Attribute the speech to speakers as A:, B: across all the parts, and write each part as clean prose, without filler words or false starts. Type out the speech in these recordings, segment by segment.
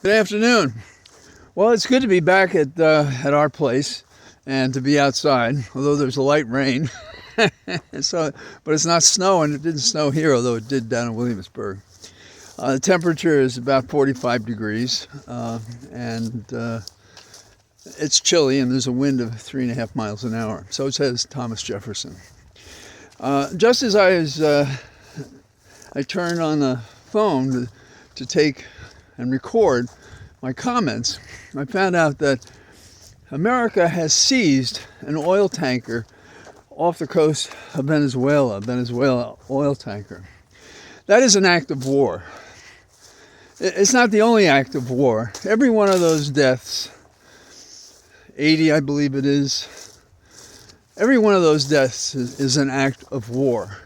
A: Good afternoon. Well, it's good to be back at our place and to be outside, although there's a light rain. So, but it's not snowing. It didn't snow here, although it did down in Williamsburg. The temperature is about 45 degrees, and it's chilly, and there's a wind of 3.5 miles an hour. So says Thomas Jefferson. Just as I turned on the phone to take and record my comments, I found out that America has seized an oil tanker off the coast of Venezuela oil tanker. That is an act of war. It's not the only act of war. Every one of those deaths, 80 I believe it is, every one of those deaths is an act of war.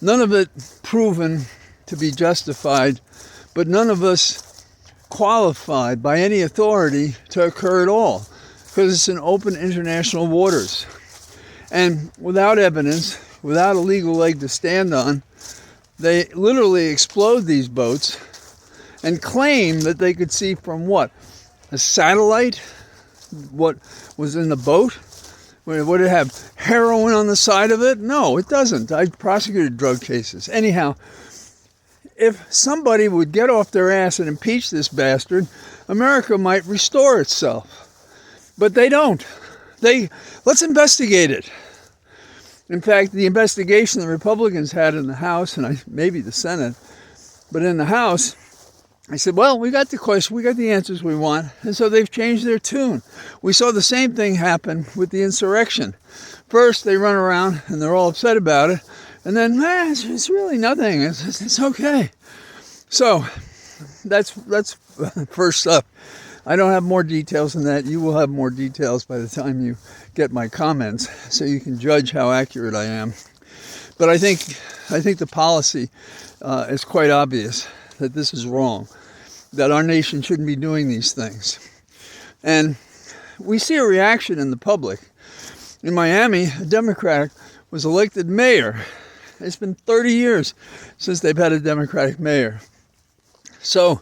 A: None of it proven to be justified, but none of us qualified by any authority to occur at all, because it's in open international waters. And without evidence, without a legal leg to stand on, they literally explode these boats and claim that they could see from what? A satellite? What was in the boat? Would it have heroin on the side of it? No, it doesn't. I prosecuted drug cases. Anyhow, if somebody would get off their ass and impeach this bastard, America might restore itself. But they don't. Let's investigate it. In fact, the investigation the Republicans had in the House, and maybe the Senate, but in the House, I said, well, we got the question, we got the answers we want, and so they've changed their tune. We saw the same thing happen with the insurrection. First, they run around and they're all upset about it, and then, it's really nothing, it's okay. So, that's first up. I don't have more details than that. You will have more details by the time you get my comments, so you can judge how accurate I am. But I think the policy is quite obvious, that this is wrong, that our nation shouldn't be doing these things. And we see a reaction in the public. In Miami, a Democrat was elected mayor. It's been 30 years since they've had a Democratic mayor. So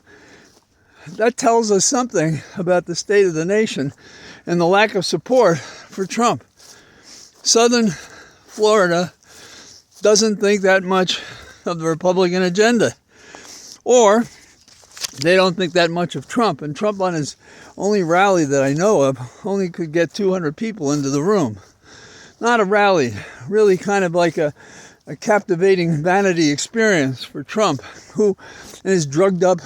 A: that tells us something about the state of the nation and the lack of support for Trump. Southern Florida doesn't think that much of the Republican agenda. Or they don't think that much of Trump. And Trump, on his only rally that I know of, only could get 200 people into the room. Not a rally, really kind of like a captivating vanity experience for Trump, who in his drugged up,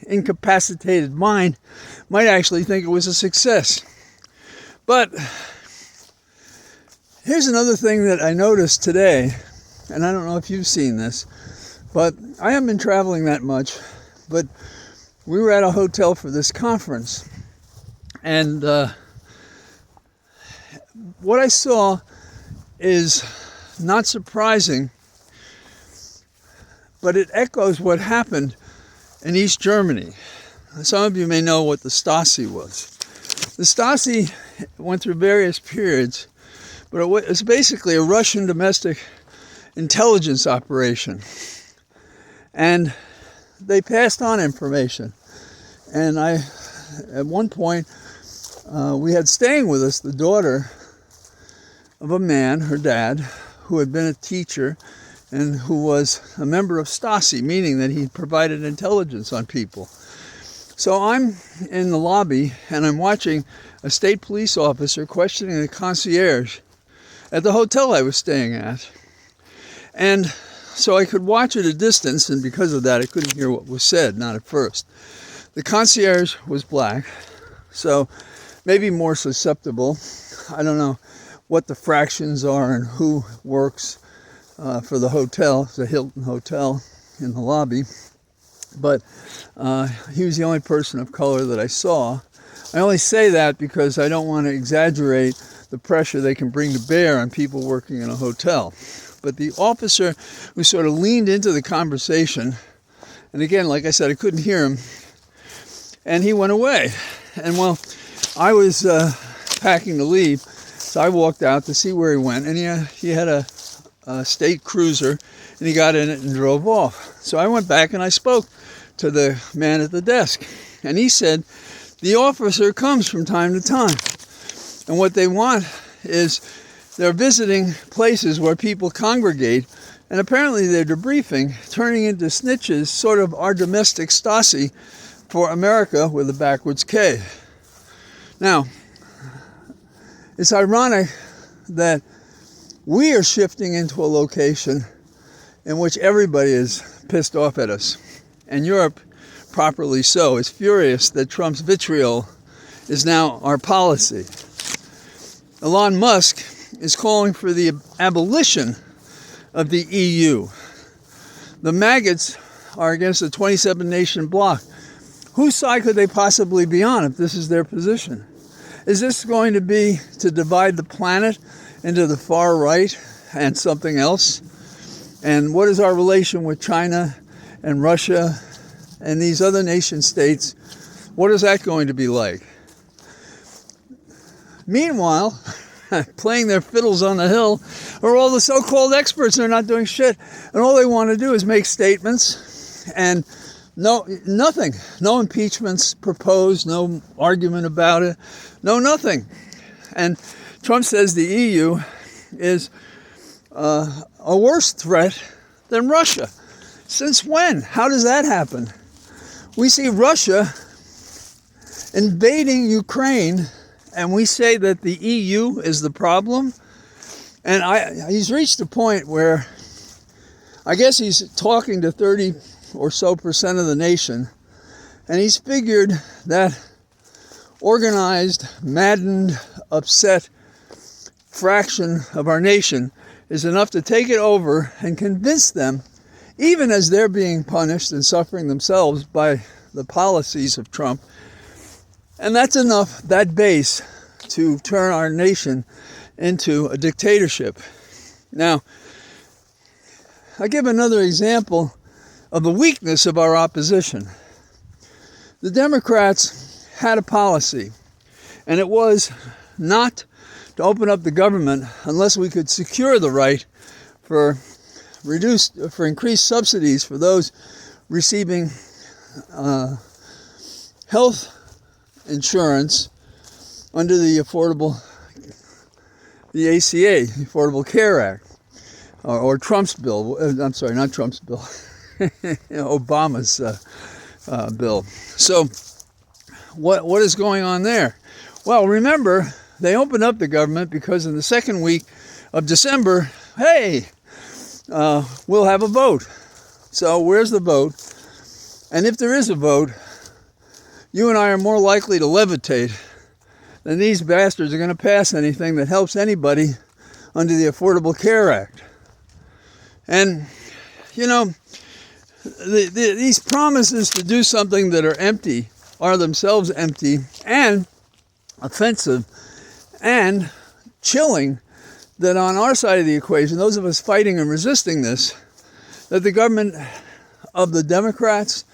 A: incapacitated mind might actually think it was a success. But here's another thing that I noticed today, and I don't know if you've seen this, but I haven't been traveling that much, but we were at a hotel for this conference, and what I saw is not surprising, but it echoes what happened in East Germany. Some of you may know what the Stasi was. The Stasi went through various periods, but it was basically a Russian domestic intelligence operation. And they passed on information. And at one point, we had staying with us the daughter of a man, her dad, who had been a teacher and who was a member of Stasi, meaning that he provided intelligence on people. So I'm in the lobby and I'm watching a state police officer questioning the concierge at the hotel I was staying at. And so I could watch at a distance, and because of that I couldn't hear what was said, not at first. The concierge was black, so maybe more susceptible. I don't know what the fractions are and who works for the hotel, the Hilton Hotel in the lobby. But he was the only person of color that I saw. I only say that because I don't want to exaggerate the pressure they can bring to bear on people working in a hotel. But the officer who sort of leaned into the conversation, and again, like I said, I couldn't hear him, and he went away. And while I was packing to leave, so I walked out to see where he went, and he had a state cruiser, and he got in it and drove off. So I went back and I spoke to the man at the desk. And he said the officer comes from time to time. And what they want is they're visiting places where people congregate, and apparently they're debriefing, turning into snitches, sort of our domestic Stasi for America with a backwards K. Now, it's ironic that we are shifting into a location in which everybody is pissed off at us. And Europe, properly so, is furious that Trump's vitriol is now our policy. Elon Musk is calling for the abolition of the EU. The maggots are against the 27-nation bloc. Whose side could they possibly be on if this is their position? Is this going to be to divide the planet into the far right and something else? And what is our relation with China and Russia and these other nation states? What is that going to be like? Meanwhile, playing their fiddles on the hill are all the so-called experts. They're not doing shit. And all they want to do is make statements and nothing. No impeachments proposed, no argument about it, no nothing. And Trump says the EU is a worse threat than Russia. Since when? How does that happen? We see Russia invading Ukraine, and we say that the EU is the problem. And he's reached a point where I guess he's talking to 30 or so percent of the nation, and he's figured that organized, maddened, upset fraction of our nation is enough to take it over and convince them, even as they're being punished and suffering themselves by the policies of Trump. And that's enough, that base, to turn our nation into a dictatorship. Now, I'll give another example of the weakness of our opposition. The Democrats had a policy, and it was not to open up the government unless we could secure the right for increased subsidies for those receiving health insurance under the ACA, Affordable Care Act, or Trump's bill. I'm sorry, not Trump's bill, Obama's bill. So what is going on there? Well, remember, they opened up the government because in the second week of December, hey, we'll have a vote. So where's the vote? And if there is a vote, you and I are more likely to levitate than these bastards are going to pass anything that helps anybody under the Affordable Care Act. And, you know, these promises to do something that are empty are themselves empty and offensive and chilling, that on our side of the equation, those of us fighting and resisting this, that the government of the Democrats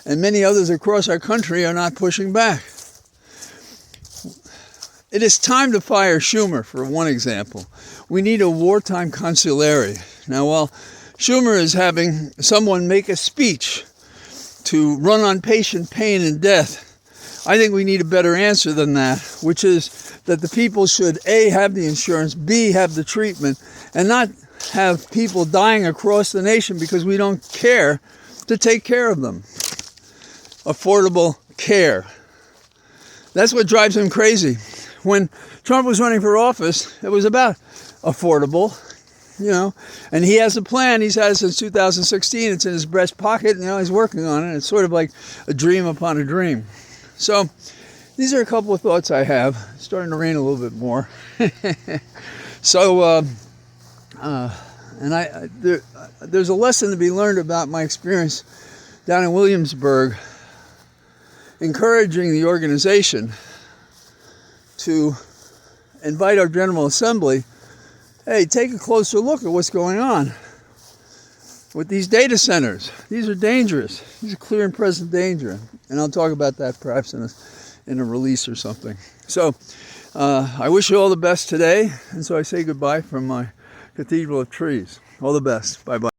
A: and many others across our country are not pushing back. It is time to fire Schumer, for one example. We need a wartime consigliere. Now, while Schumer is having someone make a speech to run on patient pain and death, I think we need a better answer than that, which is that the people should A, have the insurance, B, have the treatment, and not have people dying across the nation because we don't care to take care of them. Affordable care. That's what drives him crazy. When Trump was running for office, it was about affordable, you know, and he has a plan. He's had it since 2016. It's in his breast pocket, and he's working on it. It's sort of like a dream upon a dream. So these are a couple of thoughts I have. It's starting to rain a little bit more. So, there's a lesson to be learned about my experience down in Williamsburg, encouraging the organization to invite our General Assembly, hey, take a closer look at what's going on with these data centers. These are dangerous. These are clear and present danger. And I'll talk about that perhaps in a release or something. So I wish you all the best today. And so I say goodbye from my Cathedral of Trees. All the best. Bye-bye.